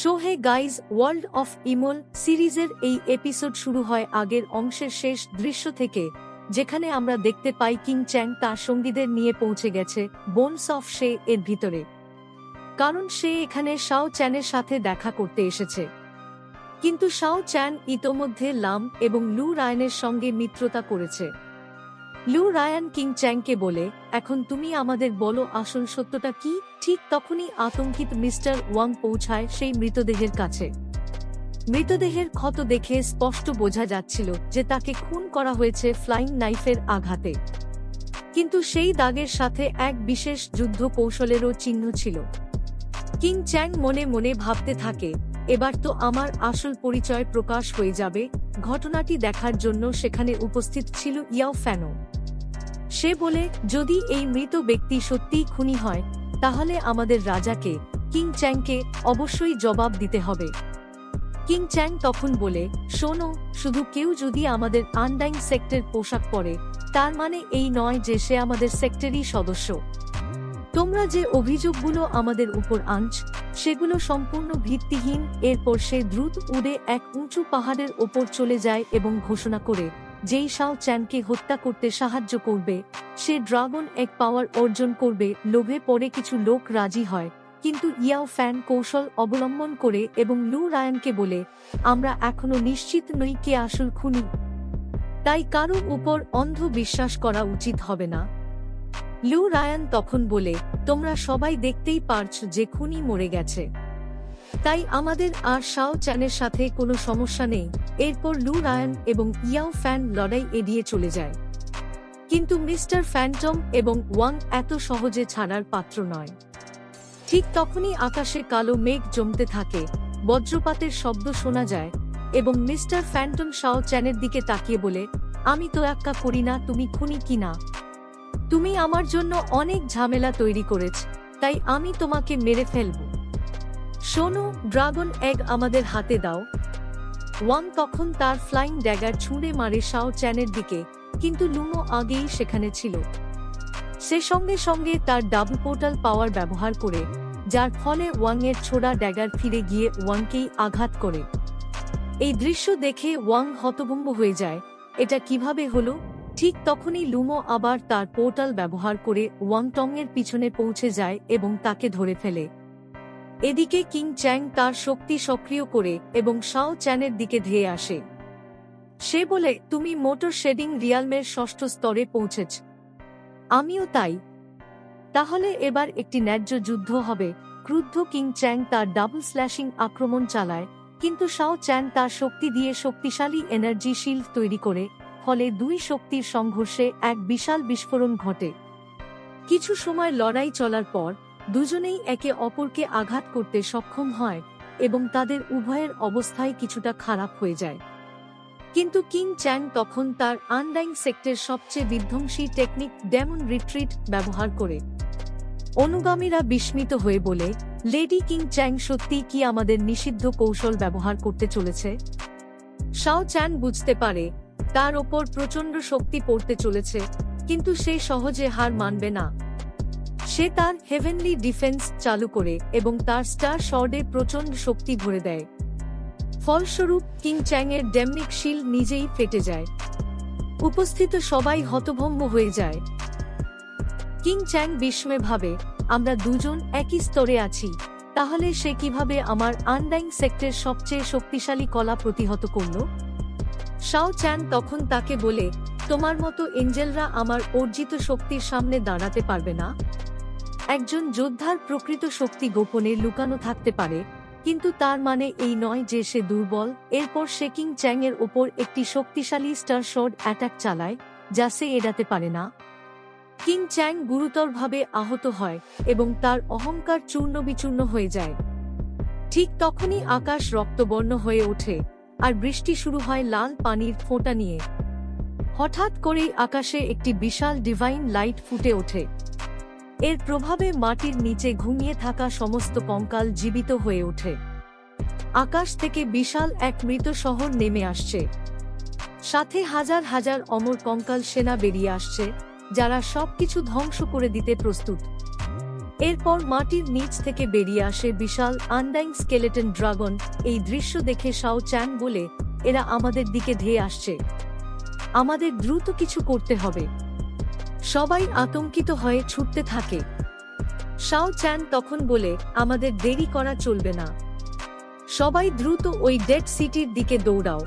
So hey guys, world of ইমল সিরিজের এই এপিসোড শুরু হয় আগের অংশের শেষ দৃশ্য থেকে, যেখানে আমরা দেখতে পাই কিং চ্যাং তার সঙ্গীদের নিয়ে পৌঁছে গেছে বোনস অফ শে এর ভিতরে, কারণ সে এখানে শাও চ্যানের সাথে দেখা করতে এসেছে। কিন্তু শাও চ্যান ইতোমধ্যে লাম এবং লু রায়ানের সঙ্গে মিত্রতা করেছে। লু রায়ান কিং চ্যাংকে বলে, এখন তুমি আমাদের বলো আসল সত্যটা কি। ঠিক তখনই আতঙ্কিত মিস্টার ওয়াং পৌঁছায় সেই মৃতদেহের কাছে। মৃতদেহের ক্ষত দেখে স্পষ্ট বোঝা যাচ্ছিল যে তাকে খুন করা হয়েছে ফ্লাইং নাইফের আঘাতে, কিন্তু সেই দাগের সাথে এক বিশেষ যুদ্ধ কৌশলেরও চিহ্ন ছিল। কিং চ্যাং মনে মনে ভাবতে থাকে, এবার তো আমার আসল পরিচয় প্রকাশ হয়ে যাবে। ঘটনাটি দেখার জন্য সেখানে উপস্থিত ছিল ইয়াও ফ্যানো। সে বলে, যদি এই মৃত ব্যক্তি সত্যিই খুনি হয়, তাহলে আমাদের রাজাকে কিং চ্যাংকে অবশ্যই জবাব দিতে হবে। কিং চ্যাং তখন বলে, শোনো, শুধু কেউ যদি আমাদের আনডাইং সেক্টর পোশাক পরে, তার মানে এই নয় যে সে আমাদের সেক্টরই সদস্য। তোমরা যে অভিযোগগুলো আমাদের উপর আনছ, সেগুলো সম্পূর্ণ ভিত্তিহীন। এরপর সে দ্রুত উড়ে এক উঁচু পাহাড়ের ওপর চলে যায় এবং ঘোষণা করে, যেই শাও চ্যানকে হত্যা করতে সাহায্য করবে, সে ড্রাগন এগ পাওয়ার অর্জন করবে। লোভে পড়ে কিছু লোক রাজি হয়, কিন্তু ইয়াও ফ্যান কৌশল অবলম্বন করে এবং লু রায়ানকে বলে, আমরা এখনো নিশ্চিত নই কে আসল খুনি, তাই কারো উপর অন্ধ বিশ্বাস করা উচিত হবে না। লু রায়ান তখন বলে, তোমরা সবাই দেখতেই পারছ যে খুনি মরে গেছে, তাই আমাদের আর শাও চ্যানের সাথে কোনো সমস্যা নেই। এরপর লু রায়ান এবং ইয়াও ফ্যান লড়াই এড়িয়ে চলে যায়, কিন্তু মিস্টার ফ্যান্টম এবং ওয়াং এত সহজে ছাড়ার পাত্র নয়। ঠিক তখনই আকাশে কালো মেঘ জমতে থাকে, বজ্রপাতের শব্দ শোনা যায় এবং মিস্টার ফ্যান্টম শাও চ্যানের দিকে তাকিয়ে বলে, আমি তো একা করি না, তুমি খুনি কিনা। তুমি আমার জন্য অনেক ঝামেলা তৈরি করেছ, তাই আমি তোমাকে মেরে ফেলব। শোনো, ড্রাগন এগ আমাদের হাতে দাও। ওয়াং তখন তার ফ্লাইং ড্যাগার ছুঁড়ে মারে শাও চ্যানের দিকে, কিন্তু লুমো আগেই সেখানে ছিল। সে সঙ্গে সঙ্গে তার ডাবল পোর্টাল পাওয়ার ব্যবহার করে, যার ফলে ওয়াং এর ছোড়া ড্যাগার ফিরে গিয়ে ওয়াংকেই আঘাত করে। এই দৃশ্য দেখে ওয়াং হতভম্ব হয়ে যায়, এটা কিভাবে হলো। ঠিক তখনই লুমো আবার তার পোর্টাল ব্যবহার করে ওয়াংটং এর পিছনে পৌঁছে যায় এবং তাকে ধরে ফেলে। এদিকে কিং চ্যাং তার শক্তি সক্রিয় করে এবং শাও চ্যানের দিকে ধেয়ে আসে। সে বলে, তুমি মোটর শেডিং রিয়ালমের ষষ্ঠ স্তরে পৌঁছেছ, আমিও তাই। তাহলে এবার একটি ন্যায্য যুদ্ধ হবে। ক্রুদ্ধ কিং চ্যাং তার ডাবল স্ল্যাশিং আক্রমণ চালায়, কিন্তু শাও চ্যান তার শক্তি দিয়ে শক্তিশালী এনার্জি শিল্ড তৈরি করে, ফলে দুই শক্তির সংঘর্ষে এক বিশাল বিস্ফোরণ ঘটে। কিছু সময় লড়াই চলার পর দুজনেই একে অপরকে আঘাত করতে সক্ষম হয় এবং তাদের উভয়ের অবস্থায় কিছুটা খারাপ হয়ে যায়। কিন্তু কিং চ্যাং তখন তার আনডাইং সেক্টর সবচেয়ে বিধ্বংসী টেকনিক ডেমন রিট্রিট ব্যবহার করে। অনুগামীরা বিস্মিত হয়ে বলে, লেডি কিং চ্যাং সত্যিই কি আমাদের নিষিদ্ধ কৌশল ব্যবহার করতে চলেছে। শাও চ্যান বুঝতে পারে তার ওপর প্রচণ্ড শক্তি পড়তে চলেছে, কিন্তু সে সহজে হার মানবে না। সে তার হেভেনলি ডিফেন্স চালু করে এবং তার স্টার শর্ডে প্রচণ্ড শক্তি ভরে দেয়। ফলস্বরূপ কিং চ্যাং এর ডেমনিক শিল্ড নিজেই ফেটে যায়। উপস্থিত সবাই হতভম্ব হয়ে যায়। কিং চ্যাং বিস্ময়ে ভাবে, আমরা দুজন একই স্তরে আছি, তাহলে সে কিভাবে আমার আনডাইং সেক্টরের সবচেয়ে শক্তিশালী কলা প্রতিহত করল। শাও চ্যান তখন তাকে বলে, তোমার মতো এঞ্জেলরা আমার অর্জিত শক্তির সামনে দাঁড়াতে পারবে না। একজন যোদ্ধার প্রকৃত শক্তি গোপনে লুকানো থাকতে পারে, কিন্তু তার মানে এই নয় যে সে দুর্বল। এরপর সে কিং চ্যাং এর ওপর একটি শক্তিশালী স্টার শর্ড অ্যাটাক চালায়, যা সে এড়াতে পারে না। কিং চ্যাং গুরুতরভাবে আহত হয় এবং তার অহংকার চূর্ণবিচূর্ণ হয়ে যায়। ঠিক তখনই আকাশ রক্তবর্ণ হয়ে ওঠে আর বৃষ্টি শুরু হয় লাল পানির ফোঁটা নিয়ে। হঠাৎ করেই আকাশে একটি বিশাল ডিভাইন লাইট ফুটে ওঠে। এর প্রভাবে মাটির নিচে ঘুমিয়ে থাকা সমস্ত কঙ্কাল জীবিত হয়ে ওঠে। আকাশ থেকে বিশাল এক মৃত শহর নেমে আসছে, সাথে হাজার হাজার অমর কঙ্কাল সেনা বেরিয়ে আসছে, যারা সবকিছু ধ্বংস করে দিতে প্রস্তুত। এরপর মাটির নিচ থেকে বেরিয়ে আসে বিশাল আনডাইং স্কেলেটন ড্রাগন। এই দৃশ্য দেখে শাও চ্যান বলে, এরা আমাদের দিকে ধেয়ে আসছে, আমাদের দ্রুত কিছু করতে হবে। সবাই আতঙ্কিত হয়ে ছুটতে থাকে। শাও চ্যান তখন বলে, আমাদের দেরি করা চলবে না, সবাই দ্রুত ওই ডেড সিটির দিকে দৌড়াও।